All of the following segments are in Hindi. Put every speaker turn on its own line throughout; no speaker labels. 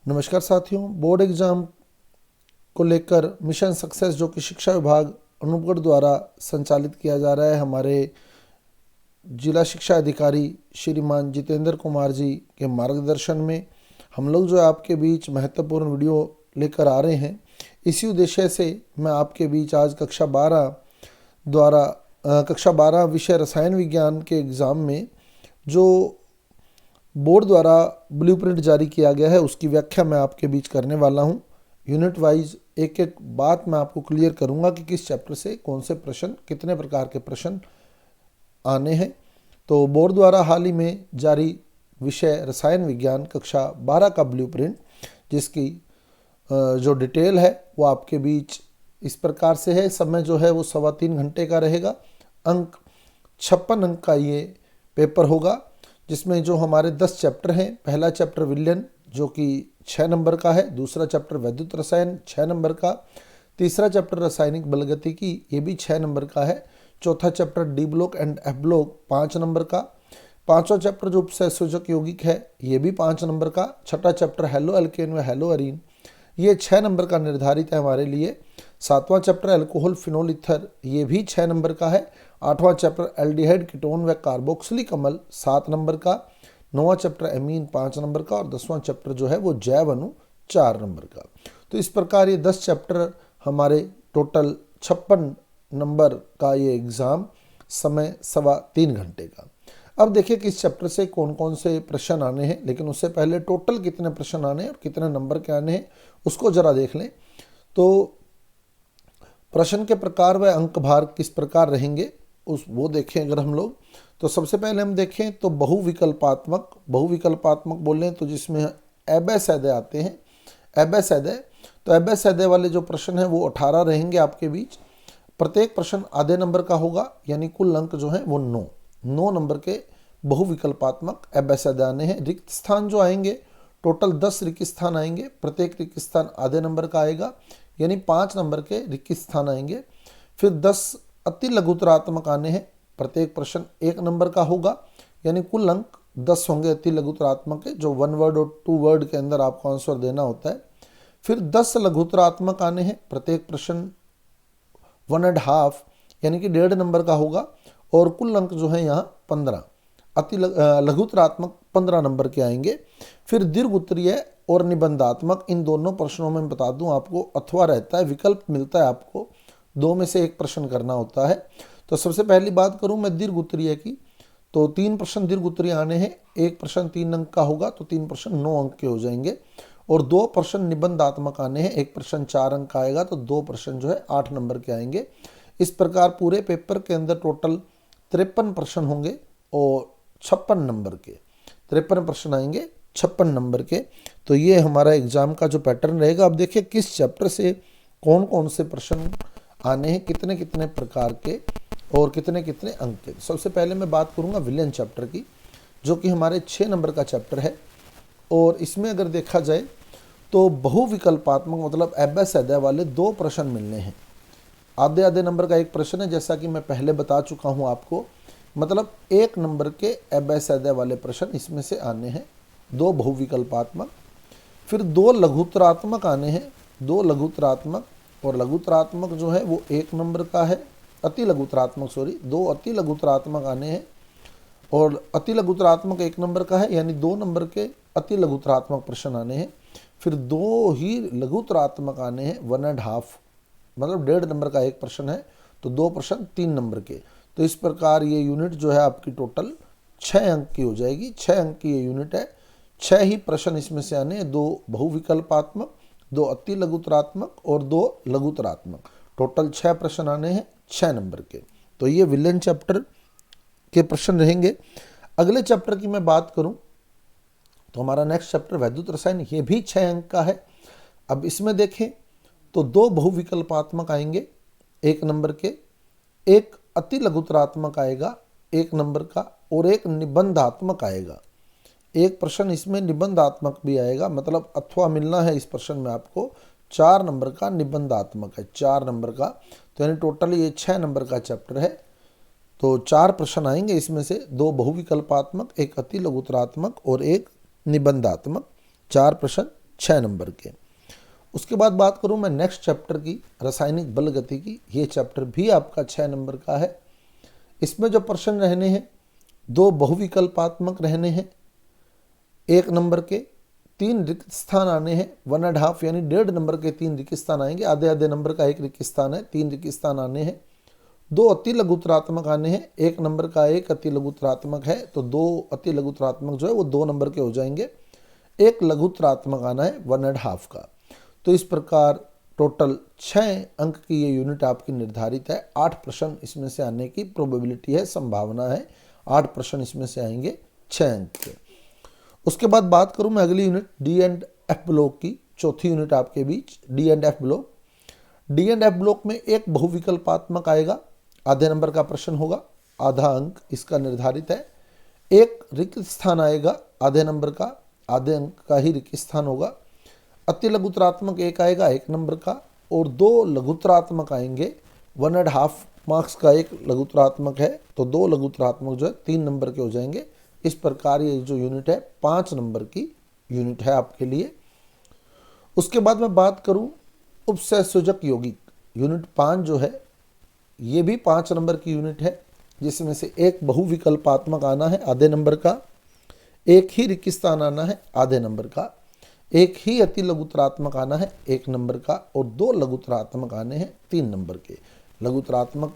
नमस्कार साथियों, बोर्ड एग्जाम को लेकर मिशन सक्सेस जो कि शिक्षा विभाग अनूपगढ़ द्वारा संचालित किया जा रहा है, हमारे जिला शिक्षा अधिकारी श्रीमान जितेंद्र कुमार जी के मार्गदर्शन में हम लोग जो है आपके बीच महत्वपूर्ण वीडियो लेकर आ रहे हैं। इसी उद्देश्य से मैं आपके बीच आज कक्षा 12 विषय रसायन विज्ञान के एग्ज़ाम में जो बोर्ड द्वारा ब्लूप्रिंट जारी किया गया है उसकी व्याख्या मैं आपके बीच करने वाला हूं। यूनिट वाइज एक एक बात मैं आपको क्लियर करूंगा कि किस चैप्टर से कौन से प्रश्न, कितने प्रकार के प्रश्न आने हैं। तो बोर्ड द्वारा हाल ही में जारी विषय रसायन विज्ञान कक्षा 12 का ब्लूप्रिंट, जिसकी जो डिटेल है वो आपके बीच इस प्रकार से है। समय जो है वो 3.25 घंटे का रहेगा। अंक 56 अंक का ये पेपर होगा, जिसमें जो हमारे 10 चैप्टर हैं। पहला चैप्टर विलयन जो कि 6 नंबर का है, दूसरा चैप्टर वैद्युत रसायन 6 नंबर का, तीसरा चैप्टर रासायनिक बलगतिकी ये भी 6 नंबर का है, चौथा chapter D block and F block 5 number का, पांचवा चैप्टर जो उपसंयोजक यौगिक है ये भी 5 नंबर का, छठा चैप्टर हेलो एल्केन व हेलो अरीन ये 6 नंबर का निर्धारित है हमारे लिए, सातवां चैप्टर अल्कोहल फिनोल ईथर ये भी 6 नंबर का है, आठवां चैप्टर एल्डिहाइड कीटोन व कार्बोक्सिलिक अम्ल 7 नंबर का, नौवां चैप्टर एमीन 5 नंबर का और 10वां चैप्टर जो है वो जैव अणु 4 नंबर का। तो इस प्रकार ये 10 चैप्टर हमारे टोटल 56 नंबर का ये एग्ज़ाम, समय 3.25 घंटे का। अब देखिए कि इस चैप्टर से कौन कौन से प्रश्न आने हैं, लेकिन उससे पहले टोटल कितने प्रश्न आने हैं और कितने नंबर के आने हैं उसको जरा देख लें। तो प्रश्न के प्रकार व अंक भार किस प्रकार रहेंगे वो देखें अगर हम लोग, तो सबसे पहले हम देखें तो बहुविकल्पात्मक बोलें तो जिसमें एबेसैदे आते हैं, तो एबेसैदे वाले जो प्रश्न हैं वो 18 रहेंगे आपके बीच। प्रत्येक प्रश्न आधे नंबर का होगा, यानी कुल अंक जो है वो 9 नंबर के बहुविकल्पात्मक एबेसैदे आने हैं। रिक्त स्थान जो आएंगे टोटल 10 रिक्त स्थान आएंगे, प्रत्येक रिक्त स्थान आधे नंबर का आएगा, यानी 5 नंबर के रिक्त स्थान आएंगे। फिर 10 अति लघुतरात्मक आने हैं, प्रत्येक प्रश्न 1 नंबर का होगा, यानी कुल अंक 10 होंगे अति लघुतरात्मक के, जो 1 वर्ड और 2 वर्ड के अंदर आपको आंसर देना होता है। फिर 10 लघुतरात्मक आने हैं, प्रत्येक प्रश्न 1.5 यानी कि 1.5 नंबर का होगा, और कुल अंक जो है यहाँ 15, अति लघुतरात्मक 15 नंबर के आएंगे। फिर दीर्घ उत्तरीय और निबंधात्मक, इन दोनों प्रश्नों में बता दूं आपको अथवा रहता है, विकल्प मिलता है, आपको 2 में से 1 प्रश्न करना होता है। तो सबसे पहली बात करूं मैं दीर्घ उत्तरीय की, तो 3 प्रश्न दीर्घ उत्तरीय आने हैं, एक प्रश्न 3 अंक का होगा तो 3 प्रश्न 9 अंक के हो जाएंगे, और 2 प्रश्न निबंधात्मक आने हैं, एक प्रश्न 4 अंक का आएगा तो 2 प्रश्न जो है 8 नंबर के आएंगे। इस प्रकार पूरे पेपर के अंदर टोटल 53 प्रश्न होंगे और 56 नंबर के 53 प्रश्न आएंगे 56 नंबर के। तो ये हमारा एग्जाम का जो पैटर्न रहेगा। अब देखिए किस चैप्टर से कौन कौन से प्रश्न आने हैं, कितने कितने प्रकार के और कितने कितने अंक के। सबसे पहले मैं बात करूंगा विलयन चैप्टर की, जो कि हमारे 6 नंबर का चैप्टर है, और इसमें अगर देखा जाए तो बहुविकल्पात्मक मतलब एबेसैदे वाले 2 प्रश्न मिलने हैं। आधे आधे नंबर का एक प्रश्न है, जैसा कि मैं पहले बता चुका हूं आपको, मतलब 1 नंबर के एबेसैदे वाले प्रश्न इसमें से आने हैं, 2 बहुविकल्पात्मक। फिर 2 लघुतरात्मक आने हैं, 2 लघुतरात्मक, और लघुतरात्मक जो है वो 1 नंबर का है, अति लघुतरात्मक 2 अति लघुतरात्मक आने हैं, और अति लघुतरात्मक 1 नंबर का है, यानी 2 नंबर के अति लघुतरात्मक प्रश्न आने हैं। फिर 2 ही लघुतरात्मक आने हैं, 1.5 मतलब 1.5 नंबर का एक प्रश्न है, तो 2 प्रश्न 3 नंबर के। तो इस प्रकार ये यूनिट जो है आपकी टोटल 6 अंक की हो जाएगी। 6 अंक की ये यूनिट है, 6 ही प्रश्न इसमें से आने हैं, 2 बहुविकल्पात्मक, 2 अति लघुतरात्मक और 2 लघुतरात्मक। टोटल 6 प्रश्न आने हैं 6 नंबर के। तो ये विलयन चैप्टर के प्रश्न रहेंगे। अगले चैप्टर की मैं बात करूं तो हमारा नेक्स्ट चैप्टर वैद्युत रसायन, ये भी 6 अंक का है। अब इसमें देखें तो 2 बहुविकल्पात्मक आएंगे 1 नंबर के, एक अति लघुतरात्मक आएगा 1 नंबर का, और एक निबंधात्मक आएगा। एक प्रश्न इसमें निबंधात्मक भी आएगा, मतलब अथवा मिलना है इस प्रश्न में आपको, 4 नंबर का निबंधात्मक है, 4 नंबर का। तो यानी टोटल ये 6 नंबर का चैप्टर है। तो 4 प्रश्न आएंगे इसमें से, 2 बहुविकल्पात्मक, एक अति लघुतरात्मक और एक निबंधात्मक, 4 प्रश्न 6 नंबर के। उसके बाद बात करूं मैं नेक्स्ट चैप्टर की, रासायनिक बल गति की। ये चैप्टर भी आपका 6 नंबर का है। इसमें जो प्रश्न रहने हैं, 2 बहुविकल्पात्मक रहने हैं 1 नंबर के, 3 रिक्त स्थान आने हैं 1.5 यानी 1.5 नंबर के 3 रिक्त स्थान आएंगे। आधे आधे नंबर का 1 रिक्त स्थान है, 3 रिक्त स्थान आने हैं। 2 अति लघुत्तरात्मक आने हैं, 1 नंबर का 1 अति लघुत्तरात्मक है, तो 2 अति लघुत्तरात्मक जो है वो 2 नंबर के हो जाएंगे। 1 लघुत्तरात्मक आना है 1.5 का। तो इस प्रकार टोटल 6 अंक की ये यूनिट आपकी निर्धारित है। 8 प्रश्न इसमें से आने की प्रोबेबिलिटी है, संभावना है। 8 प्रश्न इसमें से आएंगे 6 अंक के। उसके बाद बात करूं मैं अगली unit D and F block की, चौथी यूनिट आपके बीच D and F block. D and F block में एक बहुविकल्पात्मक आएगा, आधे नंबर का प्रश्न होगा, आधा अंक इसका निर्धारित है। 1 रिक्त स्थान आएगा आधे नंबर का, आधे अंक का ही रिक्त स्थान होगा। अति लघुत्तरात्मक 1 आएगा 1 नंबर का, और 2 लघुत्तरात्मक आएंगे 1.5 मार्क्स का 1 लघुत्तरात्मक है, तो 2 लघुत्तरात्मक जो है 3 नंबर के हो जाएंगे। इस प्रकार ये जो यूनिट है 5 नंबर की यूनिट है आपके लिए। उसके बाद मैं बात करूं उपसंयोजक यौगिक, यूनिट 5 जो है ये भी 5 नंबर की यूनिट है, जिसमें से 1 बहुविकल्पात्मक आना है आधे नंबर का, 1 ही रिक्त स्थान आना है आधे नंबर का, 1 ही अति लघुत्तरात्मक आना है 1 नंबर का, और 2 लघुत्तरात्मक आने हैं 3 नंबर के। लघुत्तरात्मक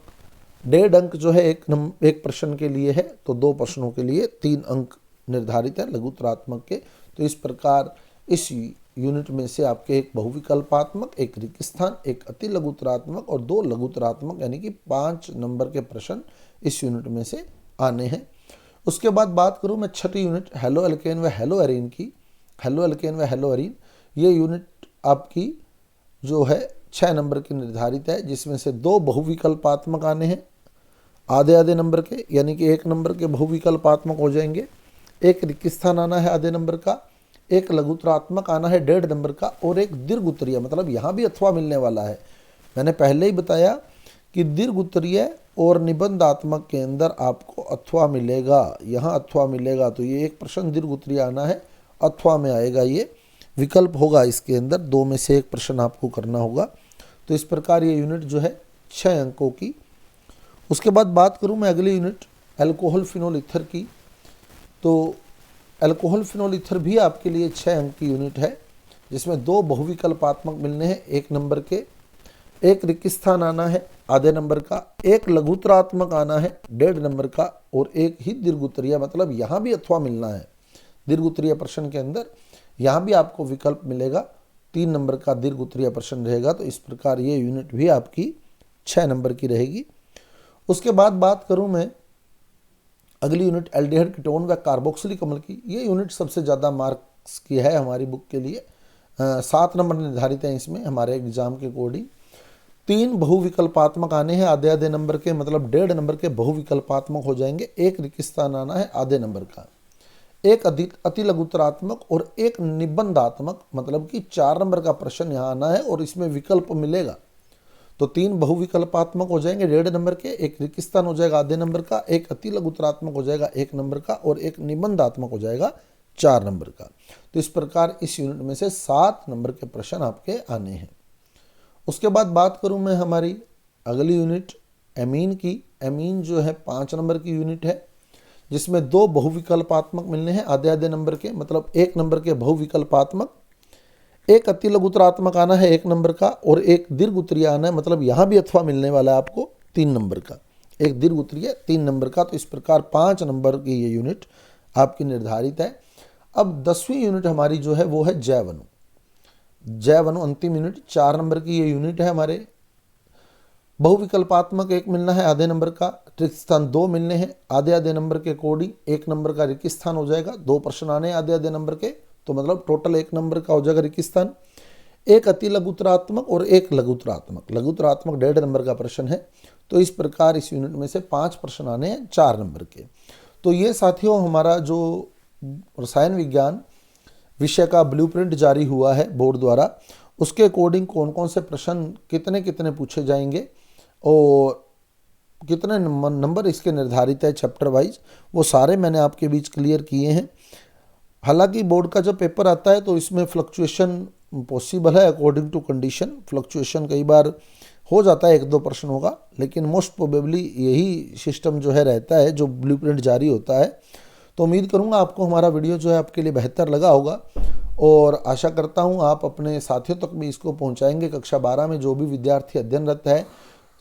1.5 अंक जो है एक प्रश्न के लिए है, तो 2 प्रश्नों के लिए 3 अंक निर्धारित है लघुत्तरात्मक के। तो इस प्रकार इस यूनिट में से आपके 1 बहुविकल्पात्मक, 1 रिक्त स्थान, 1 अति लघुत्तरात्मक और 2 लघुत्तरात्मक यानी कि 5 नंबर के प्रश्न इस यूनिट में से आने हैं। उसके बाद बात करूं मैं छठी यूनिट हेलो एल्केन व हेलो एरीन की। हेलो एल्केन व हेलो एरीन ये यूनिट आपकी जो है 6 नंबर की निर्धारित है, जिसमें से 2 बहुविकल्पात्मक आने हैं आधे आधे नंबर के, यानी कि 1 नंबर के बहुविकल्पात्मक हो जाएंगे। 1 रिक्त स्थान आना है आधे नंबर का, 1 लघुत्तरात्मक आना है 1.5 नंबर का, और 1 दीर्घ उत्तरीय, मतलब यहाँ भी अथवा मिलने वाला है। मैंने पहले ही बताया कि दीर्घ उत्तरीय और निबंधात्मक के अंदर आपको अथवा मिलेगा, यहाँ अथवा मिलेगा। तो ये 1 प्रश्न दीर्घ उत्तरीय आना है, अथवा में आएगा, ये विकल्प होगा इसके अंदर, 2 में से 1 प्रश्न आपको करना होगा। तो इस प्रकार ये यूनिट जो है 6 अंकों की। उसके बाद बात करूं मैं अगली यूनिट अल्कोहल फिनोल ईथर की। तो अल्कोहल फिनोल ईथर भी आपके लिए 6 अंक की यूनिट है, जिसमें 2 बहुविकल्पात्मक मिलने हैं 1 नंबर के, 1 रिक्त स्थान आना है आधे नंबर का, 1 लघुत्तरात्मक आना है 1.5 नंबर का, और 1 ही दीर्घ उत्तरीय, मतलब यहाँ भी अथवा मिलना है। दीर्घ उत्तरीय प्रश्न के अंदर यहाँ भी आपको विकल्प मिलेगा, 3 नंबर का दीर्घ उत्तरीय प्रश्न रहेगा। तो इस प्रकार ये यूनिट भी आपकी 6 नंबर की रहेगी। उसके बाद बात करूं मैं अगली यूनिट एल्डिहाइड कीटोन व कार्बोक्सिलिक अम्ल की। ये यूनिट सबसे ज़्यादा मार्क्स की है हमारी बुक के लिए, 7 नंबर निर्धारित हैं इसमें हमारे एग्जाम के अकॉर्डिंग। 3 बहुविकल्पात्मक आने हैं आधे आधे नंबर के, मतलब 1.5 नंबर के बहुविकल्पात्मक हो जाएंगे। 1 रिक्त स्थान आना है आधे नंबर का, 1 अति लघुत्तरात्मक और 1 निबंधात्मक, मतलब कि 4 नंबर का प्रश्न यहाँ आना है और इसमें विकल्प मिलेगा। तो 3 बहुविकल्पात्मक हो जाएंगे 1.5 नंबर के, 1 रिक्त स्थान हो जाएगा आधे नंबर का, 1 अति लघुत्तरात्मक हो जाएगा 1 नंबर का, और 1 निबंधात्मक हो जाएगा 4 नंबर का। तो इस प्रकार इस यूनिट में से 7 नंबर के प्रश्न आपके आने हैं। उसके बाद बात करूं मैं हमारी अगली यूनिट एमीन की। एमीन जो है 5 नंबर की यूनिट है, जिसमें 2 बहुविकल्पात्मक मिलने हैं आधे आधे नंबर के, मतलब 1 नंबर के बहुविकल्पात्मक, 1 अति लघुत्तरात्मक आना है 1 नंबर का, और 1 दीर्घ उत्तरीय आना है, मतलब यहाँ भी अथवा मिलने वाला है आपको 3 नंबर का, 1 दीर्घ उत्तरीय 3 नंबर का। तो इस प्रकार 5 नंबर की ये यूनिट आपकी निर्धारित है। अब 10वीं यूनिट हमारी जो है वो है जैव अणु। जैव अणु अंतिम यूनिट 4 नंबर की ये यूनिट है हमारे। बहुविकल्पात्मक 1 मिलना है आधे नंबर का, रिक्त स्थान 2 मिलने हैं आधे आधे नंबर के अकॉर्डिंग, 1 नंबर का रिक्त स्थान हो जाएगा, 2 प्रश्न आने आधे आधे नंबर के, तो मतलब टोटल 1 नंबर का हो जाएगा रिक्त स्थान। 1 अति लघुत्तरात्मक और 1 लघुत्तरात्मक, लघुत्तरात्मक 1.5 नंबर का प्रश्न है। तो इस प्रकार इस यूनिट में से 5 प्रश्न आने हैं 4 नंबर के। तो ये साथियों हमारा जो रसायन विज्ञान विषय का ब्लूप्रिंट जारी हुआ है बोर्ड द्वारा, उसके अकॉर्डिंग कौन कौन से प्रश्न कितने कितने पूछे जाएंगे और कितने नंबर इसके निर्धारित है चैप्टर वाइज, वो सारे मैंने आपके बीच क्लियर किए हैं। हालांकि बोर्ड का जब पेपर आता है तो इसमें फ्लक्चुएशन पॉसिबल है, अकॉर्डिंग टू कंडीशन फ्लक्चुएशन कई बार हो जाता है, 1-2 प्रश्न होगा, लेकिन मोस्ट प्रोबेबली यही सिस्टम जो है रहता है जो ब्लूप्रिंट जारी होता है। तो उम्मीद करूंगा आपको हमारा वीडियो जो है आपके लिए बेहतर लगा होगा, और आशा करता हूं आप अपने साथियों तक भी इसको पहुंचाएंगे। कक्षा 12 में जो भी विद्यार्थी अध्ययनरत है,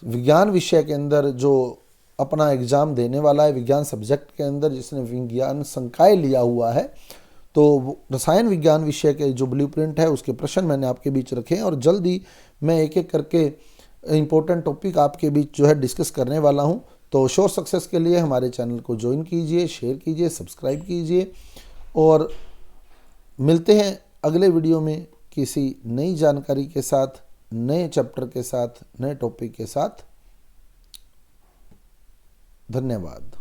विज्ञान विषय के अंदर जो अपना एग्ज़ाम देने वाला है, विज्ञान सब्जेक्ट के अंदर जिसने विज्ञान संकाय लिया हुआ है, तो रसायन विज्ञान विषय के जो ब्लूप्रिंट है उसके प्रश्न मैंने आपके बीच रखे हैं, और जल्द ही मैं एक एक करके इम्पोर्टेंट टॉपिक आपके बीच जो है डिस्कस करने वाला हूं। तो श्योर सक्सेस के लिए हमारे चैनल को ज्वाइन कीजिए, शेयर कीजिए, सब्सक्राइब कीजिए, और मिलते हैं अगले वीडियो में किसी नई जानकारी के साथ, नए चैप्टर के साथ, नए टॉपिक के साथ। धन्यवाद।